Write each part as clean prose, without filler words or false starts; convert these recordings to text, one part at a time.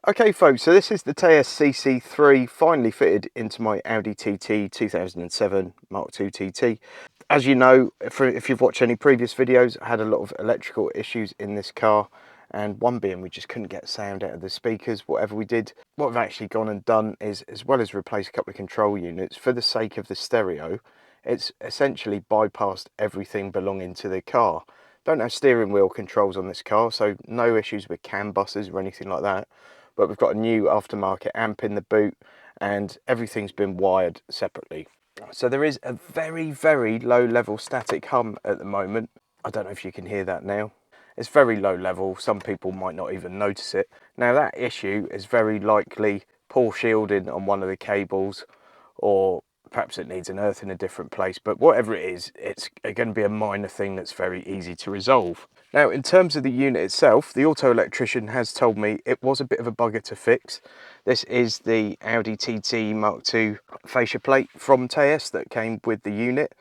Okay folks, so this is the Teyes CC3 finally fitted into my Audi TT 2007 Mk2 TT. As you know, if you've watched any previous videos, I had a lot of electrical issues in this car, and one being we just couldn't get sound out of the speakers, whatever we did. What I've actually gone and done is, as well as replace a couple of control units, for the sake of the stereo, it's essentially bypassed everything belonging to the car. Don't have steering wheel controls on this car, so no issues with CAN buses or anything like that. But we've got a new aftermarket amp in the boot, and everything's been wired separately. So there is a very, very low level static hum at the moment. I don't know if you can hear that now. It's very low level. Some people might not even notice it. Now that issue is very likely poor shielding on one of the cables, or perhaps it needs an earth in a different place, but whatever it is, it's going to be a minor thing that's very easy to resolve. Now, in terms of the unit itself, the auto electrician has told me it was a bit of a bugger to fix. This is the Audi TT Mk2 fascia plate from Teyes that came with the unit.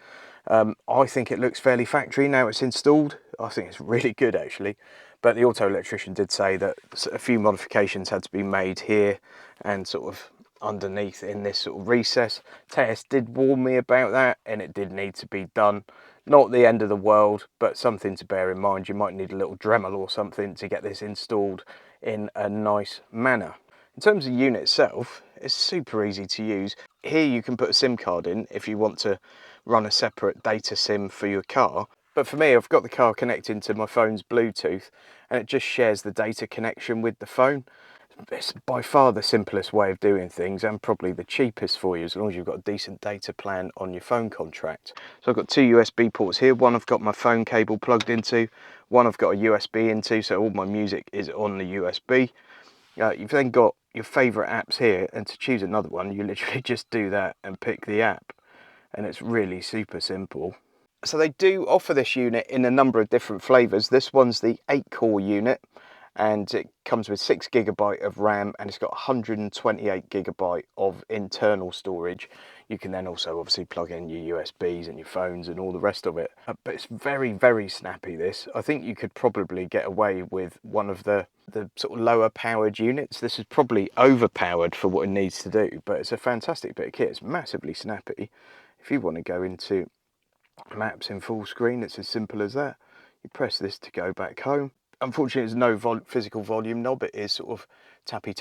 I think it looks fairly factory now it's installed. I think it's really good actually, but the auto electrician did say that a few modifications had to be made here and sort of underneath in this sort of recess. Teyes did warn me about that, and it did need to be done. Not the end of the world, but something to bear in mind. You might need a little Dremel or something to get this installed in a nice manner. In terms of the unit itself, it's super easy to use. Here you can put a SIM card in if you want to run a separate data SIM for your car. But for me, I've got the car connected to my phone's Bluetooth, and it just shares the data connection with the phone. It's by far the simplest way of doing things, and probably the cheapest for you, as long as you've got a decent data plan on your phone contract. So I've got two USB ports here. One I've got my phone cable plugged into, one I've got a USB into, so all my music is on the USB. You've then got your favorite apps here, and to choose another one, you literally just do that and pick the app, and it's really super simple. So they do offer this unit in a number of different flavors. This one's the 8-core unit, and it comes with 6 GB of RAM, and it's got 128 GB of internal storage. You can then also obviously plug in your USBs and your phones and all the rest of it. But it's very, very snappy, this. I think you could probably get away with one of the sort of lower powered units. This is probably overpowered for what it needs to do, but it's a fantastic bit of kit. It's massively snappy. If you want to go into maps in full screen, it's as simple as that. You press this to go back home. Unfortunately, there's no physical volume knob. It is sort of tappy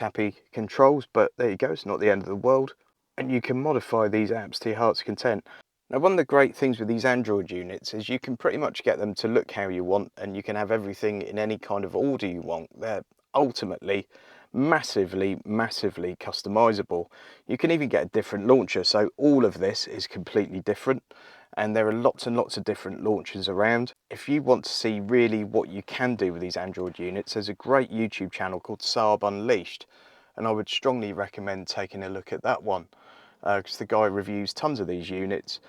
controls, but there you go, it's not the end of the world. And you can modify these apps to your heart's content. Now, one of the great things with these Android units is you can pretty much get them to look how you want, and you can have everything in any kind of order you want. They're ultimately massively customizable. You can even get a different launcher, so all of this is completely different, and there are lots and lots of different launchers around. If you want to see really what you can do with these Android units, there's a great YouTube channel called Saab Unleased, and I would strongly recommend taking a look at that one, because the guy reviews tons of these units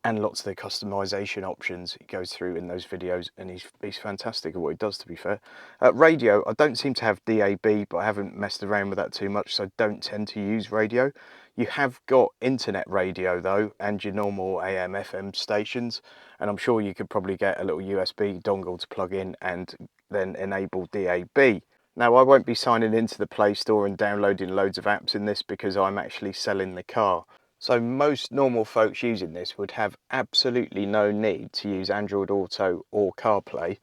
and lots of the customization options he goes through in those videos, and he's fantastic at what he does, to be fair. Radio, I don't seem to have DAB, but I haven't messed around with that too much, so I don't tend to use radio. You have got internet radio though, and your normal AM FM stations, and I'm sure you could probably get a little USB dongle to plug in and then enable DAB. Now, I won't be signing into the Play Store and downloading loads of apps in this, because I'm actually selling the car. So most normal folks using this would have absolutely no need to use Android Auto or CarPlay,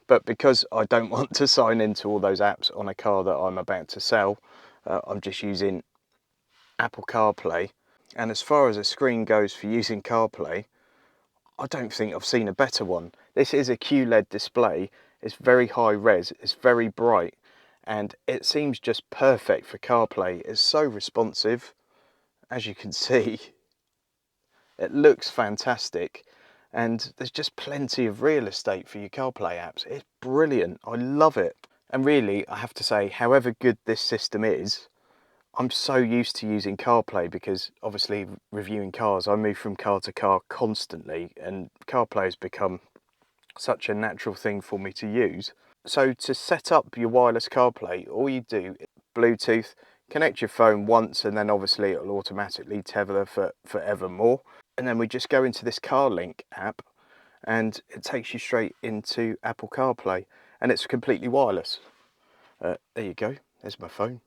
but because I don't want to sign into all those apps on a car that I'm about to sell, I'm just using Apple Carplay. And as far as a screen goes for using CarPlay, I don't think I've seen a better one. This is a QLED display. It's very high res, it's very bright, and it seems just perfect for CarPlay. It's so responsive, as you can see. It looks fantastic, and there's just plenty of real estate for your CarPlay apps. It's brilliant. I love it. And really, I have to say, however good this system is, I'm so used to using CarPlay, because obviously reviewing cars, I move from car to car constantly, and CarPlay has become such a natural thing for me to use. So to set up your wireless CarPlay, all you do is Bluetooth, connect your phone once, and then obviously it'll automatically tether for forevermore. And then we just go into this CarLink app, and it takes you straight into Apple CarPlay, and it's completely wireless. There you go, there's my phone.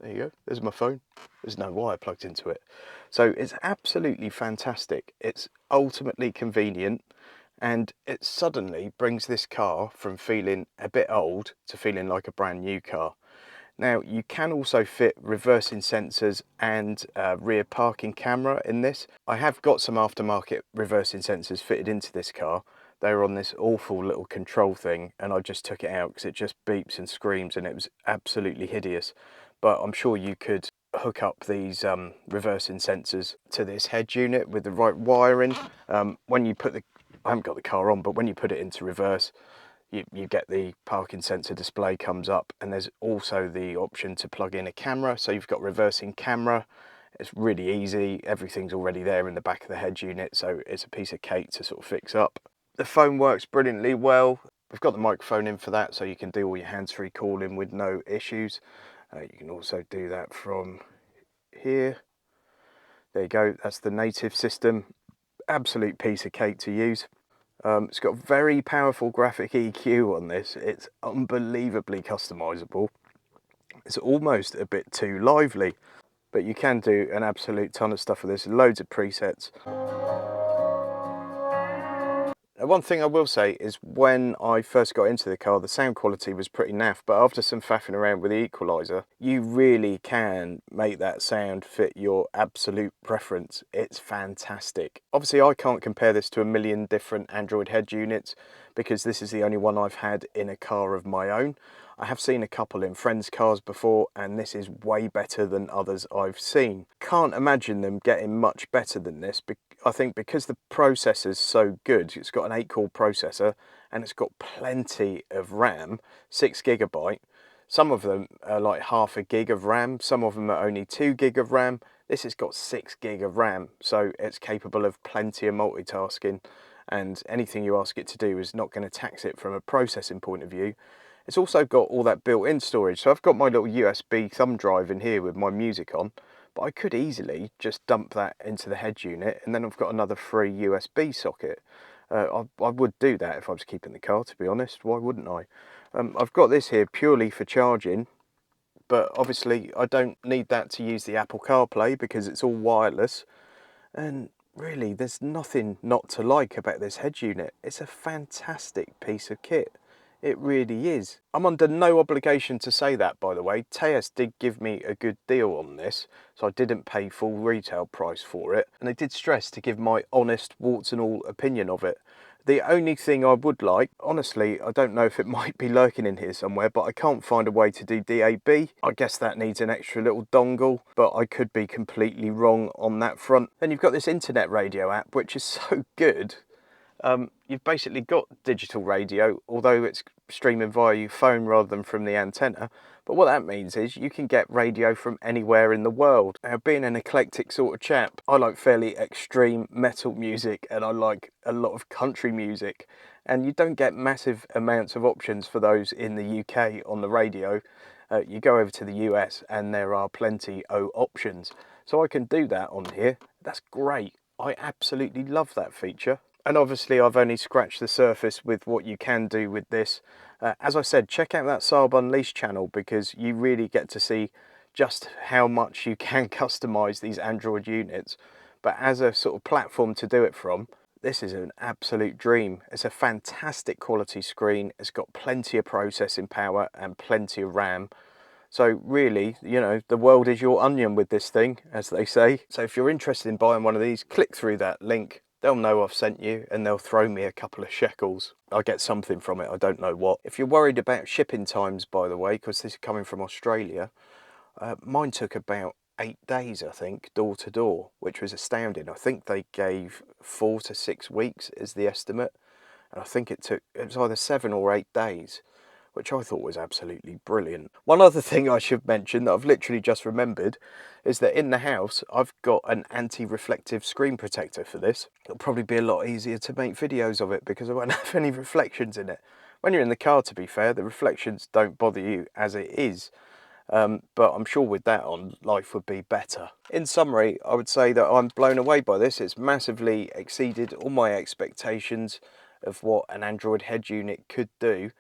There you go, there's my phone. There's no wire plugged into it. So it's absolutely fantastic. It's ultimately convenient, and it suddenly brings this car from feeling a bit old to feeling like a brand new car. Now, you can also fit reversing sensors and rear parking camera in this. I have got some aftermarket reversing sensors fitted into this car. They were on this awful little control thing, and I just took it out because it just beeps and screams and it was absolutely hideous. But I'm sure you could hook up these reversing sensors to this head unit with the right wiring. When you put the, I haven't got the car on, but when you put it into reverse, you get the parking sensor display comes up, and there's also the option to plug in a camera. So you've got reversing camera. It's really easy. Everything's already there in the back of the head unit, so it's a piece of cake to sort of fix up. The phone works brilliantly well. We've got the microphone in for that, so you can do all your hands-free calling with no issues. You can also do that from here. There you go, that's the native system. Absolute piece of cake to use. It's got very powerful graphic EQ on this. It's unbelievably customizable. It's almost a bit too lively, but you can do an absolute ton of stuff with this. Loads of presets. One thing I will say is when I first got into the car, the sound quality was pretty naff, but after some faffing around with the equaliser, you really can make that sound fit your absolute preference. It's fantastic. Obviously, I can't compare this to a million different Android head units because this is the only one I've had in a car of my own. I have seen a couple in friends' cars before, and this is way better than others I've seen. Can't imagine them getting much better than this. I think because the processor's so good, it's got an 8-core processor and it's got plenty of RAM, 6GB. Some of them are like half a gig of RAM, some of them are only 2GB of RAM. This has got 6GB of RAM, so it's capable of plenty of multitasking, and anything you ask it to do is not going to tax it from a processing point of view. It's also got all that built-in storage, so I've got my little USB thumb drive in here with my music on, but I could easily just dump that into the head unit, and then I've got another free USB socket. I would do that if I was keeping the car, to be honest. Why wouldn't I? I've got this here purely for charging, but obviously I don't need that to use the Apple CarPlay because it's all wireless. And really, there's nothing not to like about this head unit. It's a fantastic piece of kit. It really is. I'm under no obligation to say that, by the way. Teyes did give me a good deal on this, so I didn't pay full retail price for it. And they did stress to give my honest, warts and all opinion of it. The only thing I would like, honestly, I don't know if it might be lurking in here somewhere, but I can't find a way to do DAB. I guess that needs an extra little dongle, but I could be completely wrong on that front. Then you've got this internet radio app, which is so good. You've basically got digital radio, although it's streaming via your phone rather than from the antenna. But what that means is you can get radio from anywhere in the world. Now, being an eclectic sort of chap, I like fairly extreme metal music and I like a lot of country music. And you don't get massive amounts of options for those in the UK on the radio. You go over to the US and there are plenty of options. So I can do that on here. That's great. I absolutely love that feature. And obviously I've only scratched the surface with what you can do with this. As I said, check out that Saab Unleased channel because you really get to see just how much you can customise these Android units. But as a sort of platform to do it from, this is an absolute dream. It's a fantastic quality screen. It's got plenty of processing power and plenty of RAM. So really, you know, the world is your onion with this thing, as they say. So if you're interested in buying one of these, click through that link. They'll know I've sent you and they'll throw me a couple of shekels. I'll get something from it, I don't know what. If you're worried about shipping times, by the way, because this is coming from Australia, mine took about 8 days, I think, door to door, which was astounding. I think they gave 4 to 6 weeks as the estimate. And I think it was either 7 or 8 days, which I thought was absolutely brilliant. One other thing I should mention that I've literally just remembered is that in the house, I've got an anti-reflective screen protector for this. It'll probably be a lot easier to make videos of it because I won't have any reflections in it. When you're in the car, to be fair, the reflections don't bother you as it is. But I'm sure with that on, life would be better. In summary, I would say that I'm blown away by this. It's massively exceeded all my expectations of what an Android head unit could do,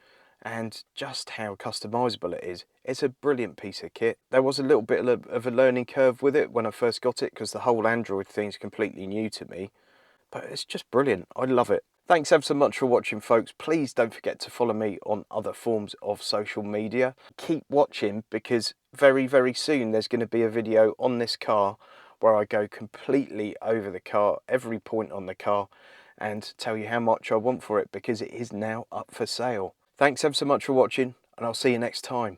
and just how customizable it is. It's a brilliant piece of kit. There was a little bit of a learning curve with it when I first got it, because the whole Android thing's completely new to me, but it's just brilliant. I love it. Thanks ever so much for watching, folks. Please don't forget to follow me on other forms of social media. Keep watching, because very, very soon there's going to be a video on this car where I go completely over the car, every point on the car, and tell you how much I want for it, because it is now up for sale. Thanks ever so much for watching, and I'll see you next time.